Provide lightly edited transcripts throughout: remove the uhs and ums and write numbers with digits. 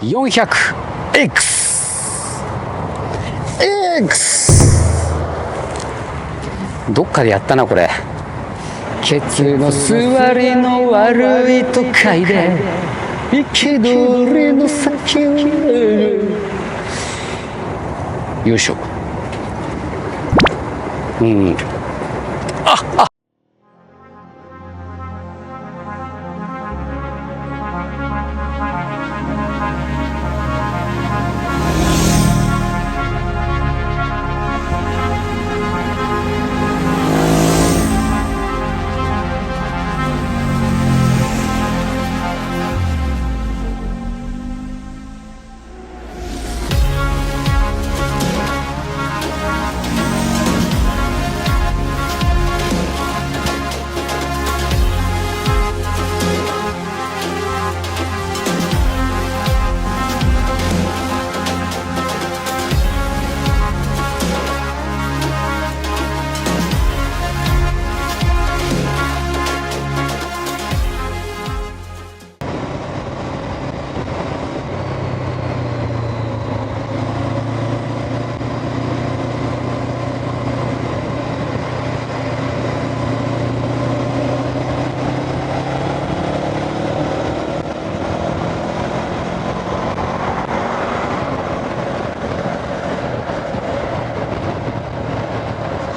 400X どっかでやったなこれ。ケツの座りの悪い都会で生きどりの先をよいしょ。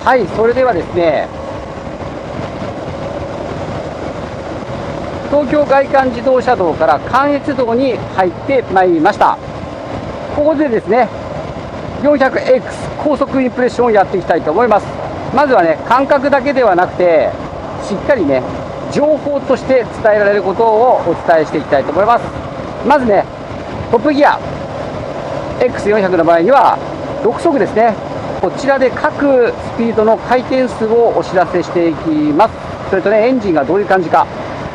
はい、それではですね、東京外環自動車道から関越道に入ってまいりました。ここでですね、400X 高速インプレッションをやっていきたいと思います。まずはね、感覚だけではなくて、しっかりね、情報として伝えられることをお伝えしていきたいと思います。まずね、トップギア X400 の場合には、6速ですね。こちらで各スピードの回転数をお知らせしていきます。それとね、エンジンがどういう感じか、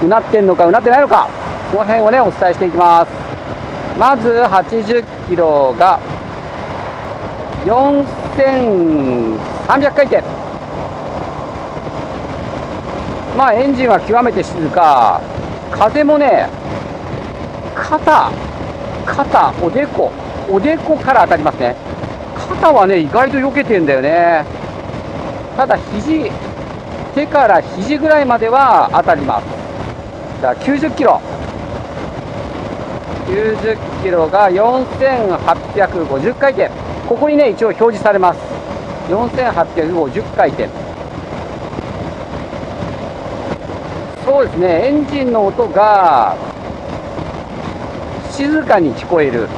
うなってんのかうなってないのか、この辺をね、お伝えしていきます。まず80キロが4300回転。まあエンジンは極めて静か。風もね、肩、おでこから当たりますね。肩はね、意外と避けてんだよね。ただ手から肘ぐらいまでは当たります。じゃあ90キロが4850回転。ここにね、一応表示されます。4850回転。そうですね、エンジンの音が静かに聞こえる。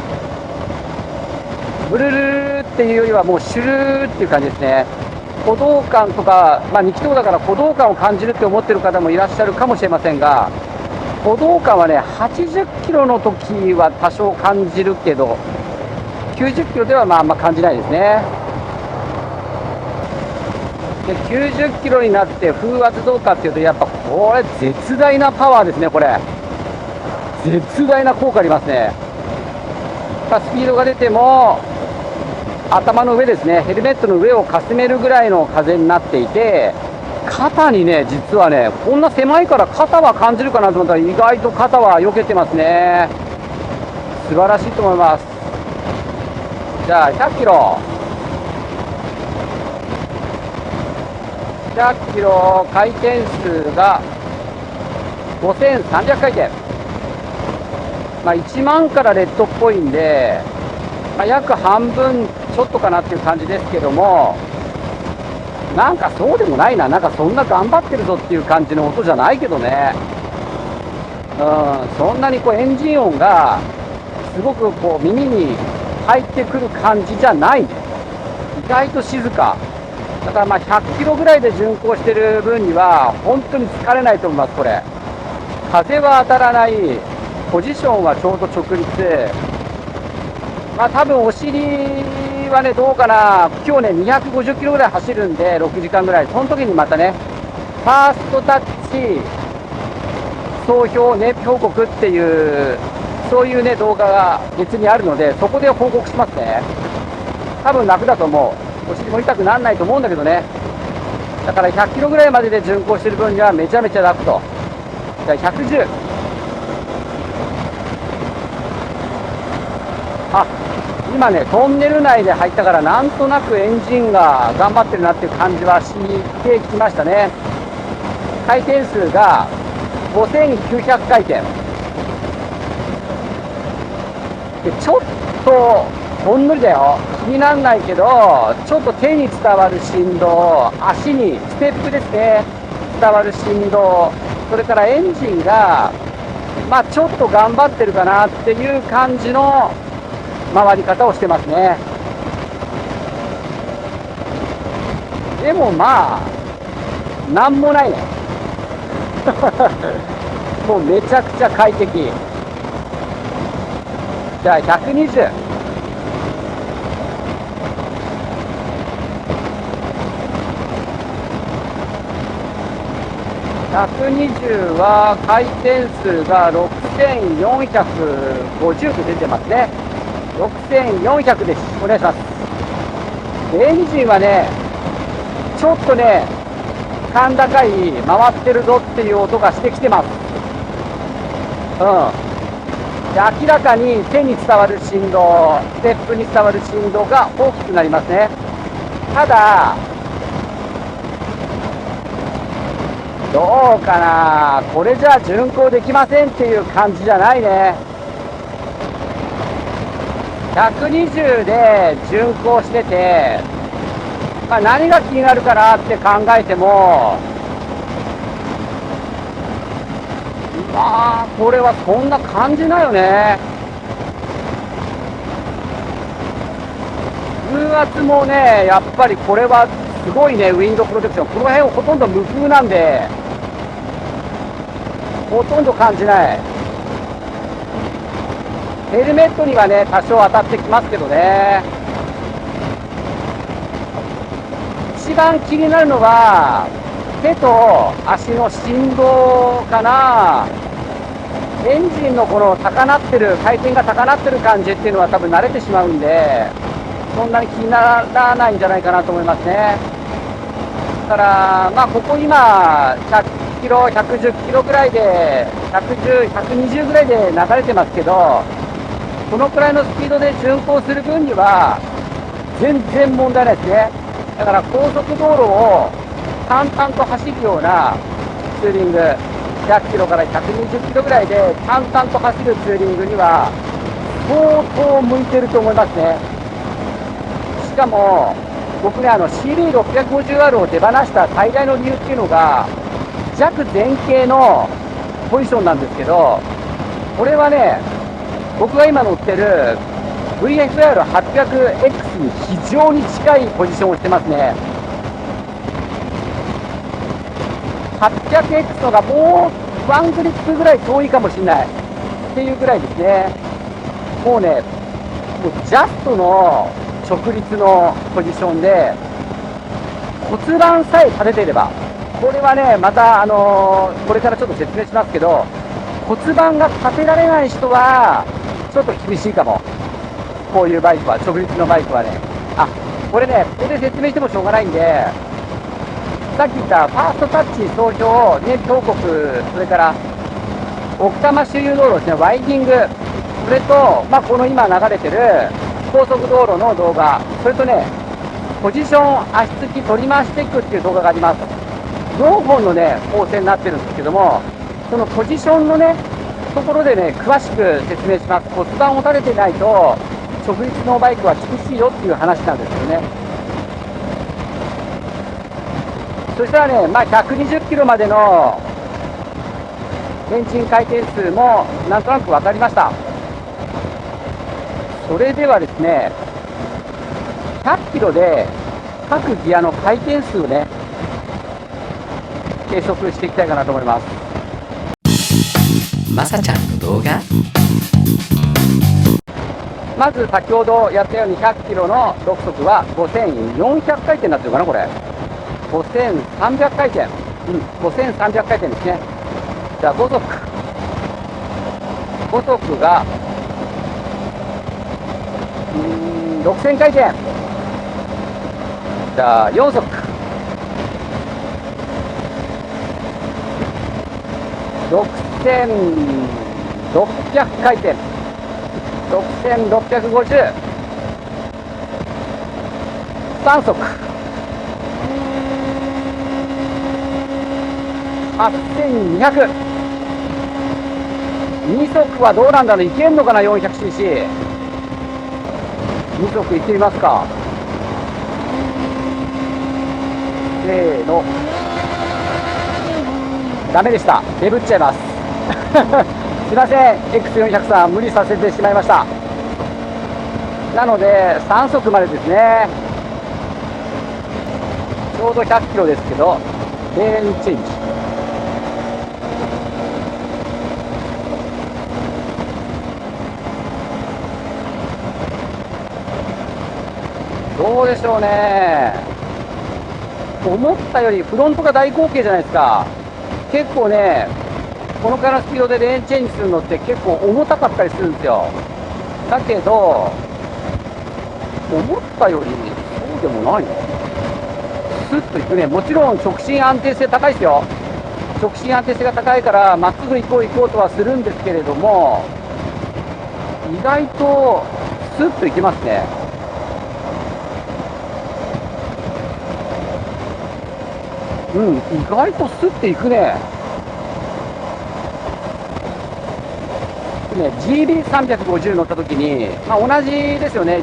ブルルルっていうよりはもうシュルーっていう感じですね。鼓動感とか、2気筒だから鼓動感を感じるって思ってる方もいらっしゃるかもしれませんが、鼓動感はね、80キロの時は多少感じるけど、90キロではあんま感じないですね。で、90キロになって風圧どうかっていうと、やっぱこれ絶大なパワーですね。これ絶大な効果ありますね。スピードが出ても頭の上ですね、ヘルメットの上をかすめるぐらいの風になっていて、肩にね、実はね、こんな狭いから肩は感じるかなと思ったら、意外と肩は避けてますね。素晴らしいと思います。じゃあ100キロ回転数が5300回転。1万からレッドっぽいんで、約半分ちょっとかなっていう感じですけども、なんかそうでもないな。なんかそんな頑張ってるぞっていう感じの音じゃないけどね。そんなにエンジン音がすごく耳に入ってくる感じじゃない。意外と静かだから、100キロぐらいで巡航してる分には本当に疲れないと思います。これ風は当たらない、ポジションはちょうど直立。多分お尻はね、どうかな。今日ね、250キロぐらい走るんで、6時間ぐらい。その時にまたね、ファーストタッチ総評年報告っていう、そういうね、動画が別にあるので、そこで報告しますね。多分楽だと思う。お尻も痛くならないと思うんだけどね。だから100キロぐらいまでで巡航してる分にはめちゃめちゃ楽と。じゃあ110。あ、今ね、トンネル内で入ったから、なんとなくエンジンが頑張ってるなっていう感じはしてきましたね。回転数が5900回転。で、ちょっと、ほんのりだよ。気にならないけど、ちょっと手に伝わる振動、足に、ステップですね、伝わる振動、それからエンジンが、まあちょっと頑張ってるかなっていう感じの回り方をしてますね。でもまあ、なんもないね。もうめちゃくちゃ快適。じゃあ120。120は回転数が6450と出てますね。6400です。お願いします。エンジンはね、ちょっとね、甲高い、回ってるぞっていう音がしてきてます。うん。で、明らかに手に伝わる振動、ステップに伝わる振動が大きくなりますね。ただ、どうかな、これじゃ巡航できませんっていう感じじゃないね。120で巡航してて、まあ、何が気になるかなって考えても、まあ、これはそんな感じないよね。風圧もね、やっぱりこれはすごいね、ウィンドプロテクション。この辺ほとんど無風なんで、ほとんど感じない。ヘルメットにはね、多少当たってきますけどね。一番気になるのは、手と足の振動かな。エンジンのこの高鳴ってる、回転が高鳴ってる感じっていうのは多分慣れてしまうんで、そんなに気にならないんじゃないかなと思いますね。だから、まあ、ここ今、100キロ、110キロぐらいで、110、120ぐらいで流れてますけど、そのくらいのスピードで巡航する分には、全然問題ないですね。だから高速道路を淡々と走るようなツーリング、100キロから120キロぐらいで淡々と走るツーリングには、相当向いてると思いますね。しかも、僕ね、CB650R を手放した最大の理由っていうのが、弱前傾のポジションなんですけど、これはね、僕が今乗ってる VFR800X に非常に近いポジションをしてますね。800X のがもうワングリップぐらい遠いかもしれないっていうぐらいですね。もうね、もうジャストの直立のポジションで、骨盤さえ立てていれば、これはね、また、これからちょっと説明しますけど、骨盤が立てられない人は、ちょっと厳しいかも。こういうバイクは、直立のバイクはね。あ、これね、ここで説明してもしょうがないんで、さっき言ったファーストタッチ総称、ね、東国、それから奥多摩周遊道路ですね、ワイディング、それと、まあ、この今流れてる高速道路の動画、それとね、ポジション足つき取り回していくっていう動画があります。4本のね、構成になってるんですけども、そのポジションのね、ところでね、詳しく説明します。骨盤を立ててないと、直立のバイクは厳しいよっていう話なんですよね。そしたらね、まあ、120キロまでのエンジン回転数もなんとなく分かりました。それではですね、100キロで各ギアの回転数をね、計測していきたいかなと思います。まさちゃんの動画。まず先ほどやったように100キロの6速は5400回転になってるかな、これ。5300回転。5300回転ですね。じゃあ5速。5速が、6000回転。じゃあ4速。6600回転。6650、3速8200、2速はどうなんだろう、いけんのかな、400cc。 2速いってみますか。せーの、ダメでした。デブっちゃいますすいません、 X400 さん無理させてしまいました。なので3速までですね。ちょうど100キロですけど、レーンチェンジ。どうでしょうね。思ったよりフロントが大口径じゃないですか。結構ね、このくらいのスピードでレーンチェンジするのって結構重たかったりするんですよ。だけど、思ったよりそうでもないの。スッといくね。もちろん直進安定性高いですよ。直進安定性が高いから、まっすぐ行こう行こうとはするんですけれども、意外とスッといきますね。うん、意外とスッていくね。GB350 乗った時に、まあ、同じですよね。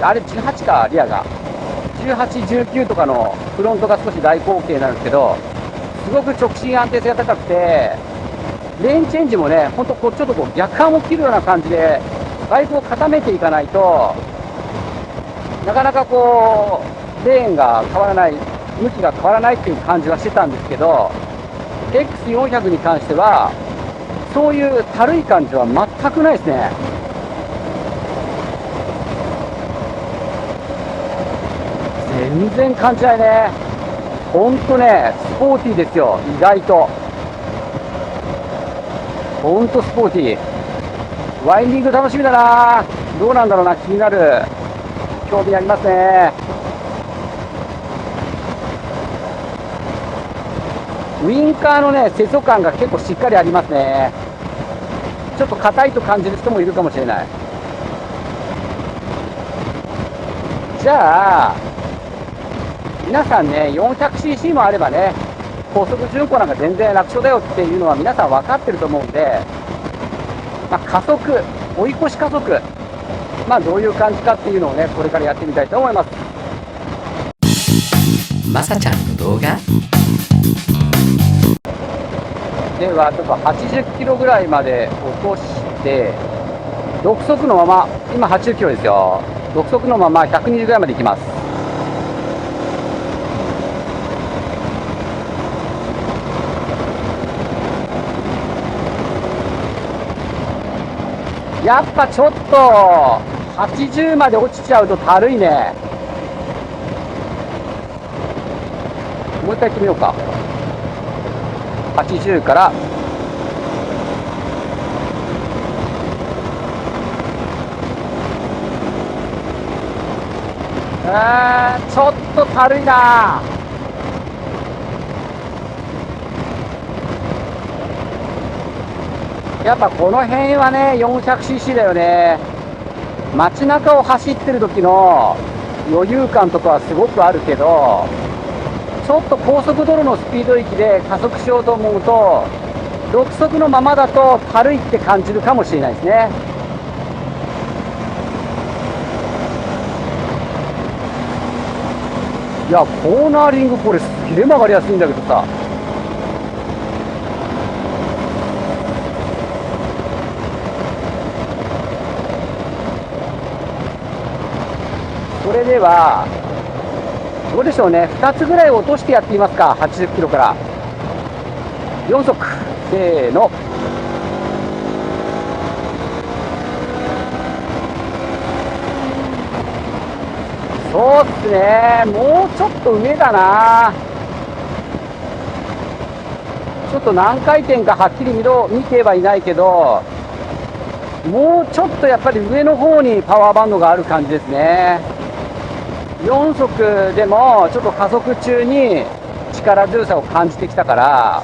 あれ18か、リアが。18、19とかのフロントが少し大口径なんですけど、すごく直進安定性が高くて、レーンチェンジもね、ほんとちょっとこう逆半を切るような感じで、バイクを固めていかないと、なかなかこう、レーンが変わらない、向きが変わらないっていう感じはしてたんですけど、X400 に関しては、そういう軽い感じは全くないですね。全然感じないね。ほんとね、スポーティーですよ、意外と。ほんとスポーティー。ワインディング楽しみだな。どうなんだろうな、気になる。興味ありますね。ウインカーのね、接触感が結構しっかりありますね。ちょっと硬いと感じる人もいるかもしれない。じゃあ、皆さんね、400cc もあればね、高速巡航なんか全然楽勝だよっていうのは皆さん分かってると思うんで、まあ、加速、追い越し加速、まあどういう感じかっていうのをね、これからやってみたいと思います。まさちゃんの動画ではちょっと80キロぐらいまで落として、6速のまま、今80キロですよ。6速のまま120ぐらいまで行きます。やっぱちょっと80まで落ちちゃうとたるいね。もう一回行ってみようか。80から、ちょっとたるいな。やっぱこの辺はね、400cc だよね。街中を走ってる時の余裕感とかはすごくあるけど、ちょっと高速道路のスピード域で加速しようと思うと、6速のままだと軽いって感じるかもしれないですね。いや、コーナーリングこれすげえ曲がりやすいんだけどさ。それではどうでしょうね、2つぐらい落としてやってみますか。80キロから4速、せーの。そうっすね、もうちょっと上だな。ちょっと何回転かはっきり見てはいないけど、もうちょっとやっぱり上の方にパワーバンドがある感じですね。4速でもちょっと加速中に力強さを感じてきたから、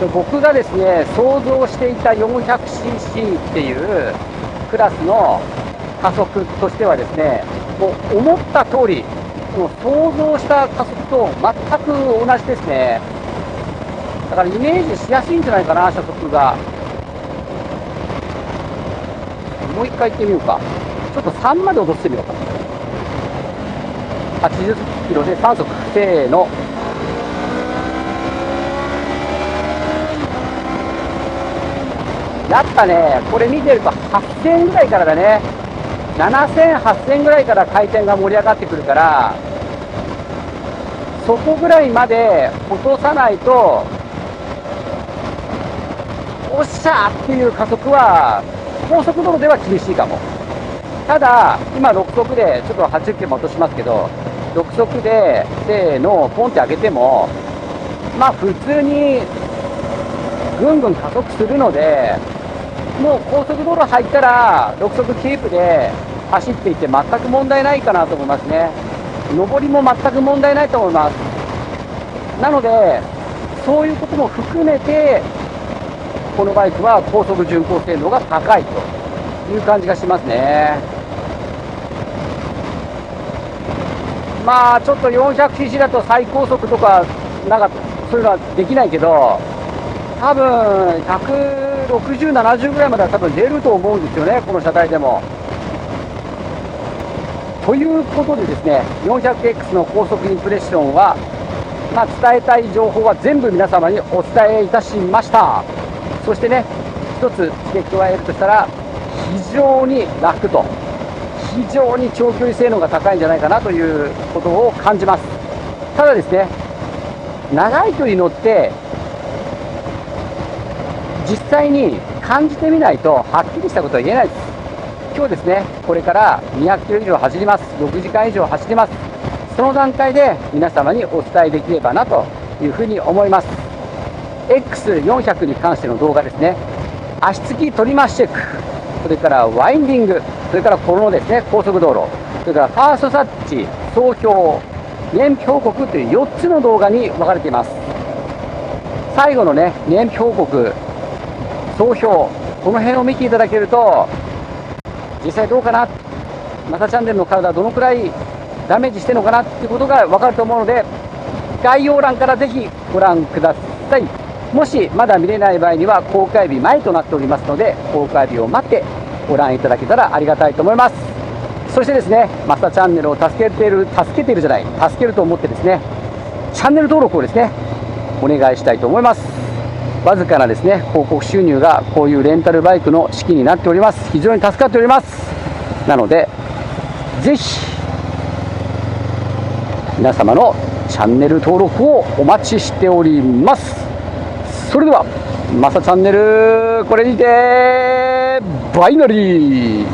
僕がですね、想像していた 400cc っていうクラスの加速としてはですね、もう思った通り、もう想像した加速と全く同じですね。だからイメージしやすいんじゃないかな、車速が。もう一回行ってみようか。ちょっと3まで落としてみようか。80キロで3速、せーの。やっぱね、これ見てると8000ぐらいからだね。7000、8000ぐらいから回転が盛り上がってくるから、そこぐらいまで落とさないと、おっしゃーっていう加速は、高速道路では厳しいかも。ただ、今6速で、ちょっと80キロも落としますけど、6速で、せーの、ポンって上げても、まあ普通に、ぐんぐん加速するので、もう高速道路入ったら、6速キープで走っていって全く問題ないかなと思いますね。上りも全く問題ないと思います。なので、そういうことも含めて、このバイクは高速巡航性能が高いという感じがしますね。まあちょっと 400cc だと最高速とかなんかそういうのはできないけど、多分160、70ぐらいまでは多分出ると思うんですよね、この車体でも。ということでですね、400X の高速インプレッションは、まあ、伝えたい情報は全部皆様にお伝えいたしました。そしてね、一つ付け加えるとしたら、非常に楽と、非常に長距離性能が高いんじゃないかなということを感じます。ただですね、長い距離乗って、実際に感じてみないと、はっきりしたことは言えないです。今日ですね、これから200キロ以上走ります。6時間以上走ります。その段階で皆様にお伝えできればなというふうに思います。X400 に関しての動画ですね、足つき取り回しチェック、それからワインディング、それからこのですね、高速道路、それからファーストタッチ、総評、燃費報告という4つの動画に分かれています。最後のね、燃費報告、総評、この辺を見ていただけると、実際どうかな、マサチャンネルの体どのくらいダメージしてるのかなっていうことが分かると思うので、概要欄からぜひご覧ください。もしまだ見れない場合には公開日前となっておりますので、公開日を待ってご覧いただけたらありがたいと思います。そしてですね、マサチャンネルを助けていると思ってですね、チャンネル登録をですね、お願いしたいと思います。わずかなですね、広告収入がこういうレンタルバイクの資金になっております。非常に助かっております。なので、ぜひ、皆様のチャンネル登録をお待ちしております。それでは、マサチャンネル、これにて、バイナリー。